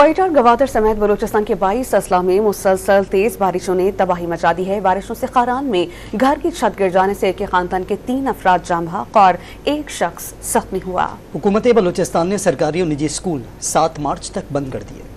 कोयटा और गवादर समेत बलूचिस्तान के 22 अजला में मुसलसल तेज बारिशों ने तबाही मचा दी है। बारिशों से खारान में घर की छत गिर जाने से एक खानदान के 3 अफराद जान बहक और एक शख्स जख्मी हुआ। हुकूमत बलूचिस्तान ने सरकारी और निजी स्कूल 7 मार्च तक बंद कर दिए।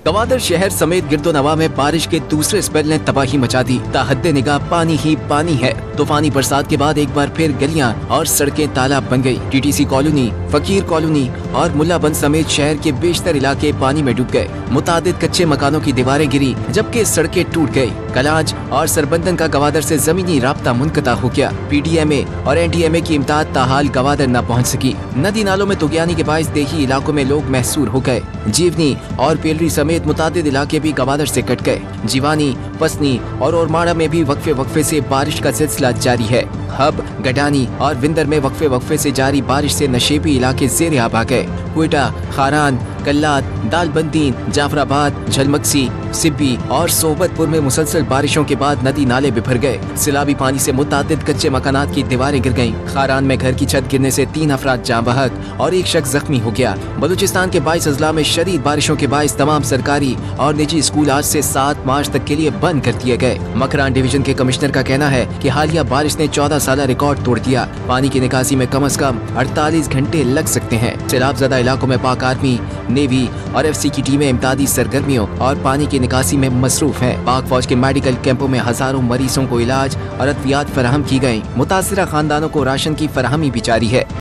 गवादर शहर समेत गिरदोनवा में बारिश के दूसरे स्पेल ने तबाही मचा दी। ताहद्दे निगाह पानी ही पानी है। तूफानी बरसात के बाद एक बार फिर गलियां और सड़कें तालाब बन गई। टीटीसी कॉलोनी, फकीर कॉलोनी और मुल्लाबंद समेत शहर के बेशतर इलाके पानी में डूब गए। मुतादिद कच्चे मकानों की दीवारें गिरी जबकि सड़कें टूट गई। कलाज और सरबंदन का गवादर से जमीनी राब्ता मुनक़ता हो गया। PDMA और NDMA की इमदाद ताहाल गवादर न पहुँच सकी। नदी नालों में तुगयानी के बाइस देही इलाकों में लोग महसूर हो गए। जीवनी और पेलरी समेत मुतादिद इलाके भी गवादर से कट गए। जीवानी, पसनी और ओरमाड़ा में भी वक्फे से बारिश का सिलसिला जारी है। हब, गडानी और विंदर में वक्फे से जारी बारिश से नशेबी इलाके ज़ेर आब आ गए। क्वेटा, खारान, कल्लात, दालबंदीन, जाफराबाद, झलमक्सी, सिब्बी और सोबतपुर में मुसलसल बारिशों के बाद नदी नाले बिफर गए। सैलाबी पानी से मुतादिद कच्चे मकानात की दीवारें गिर गईं। खारान में घर की छत गिरने से 3 अफराद जान बहक और एक शख्स जख्मी हो गया। बलूचिस्तान के 22 अजला में शदीद बारिशों के बाइस तमाम सरकारी और निजी स्कूल आज से 7 मार्च तक के लिए बंद कर दिए गए। मकरान डिवीजन के कमिश्नर का कहना है कि हालिया बारिश ने 14 साला रिकॉर्ड तोड़ दिया। पानी की निकासी में कम से कम 48 घंटे लग सकते हैं। सैलाब ज़दा इलाकों में पाक आर्मी, नेवी और FC की टीमें इमदादी सरगर्मियों और पानी की निकासी में मसरूफ हैं। पाक फौज के मेडिकल कैंपों में हजारों मरीजों को इलाज और अद्वियात फराहम की गयी। मुतासिरा खानदानों को राशन की फराहमी भी जारी है।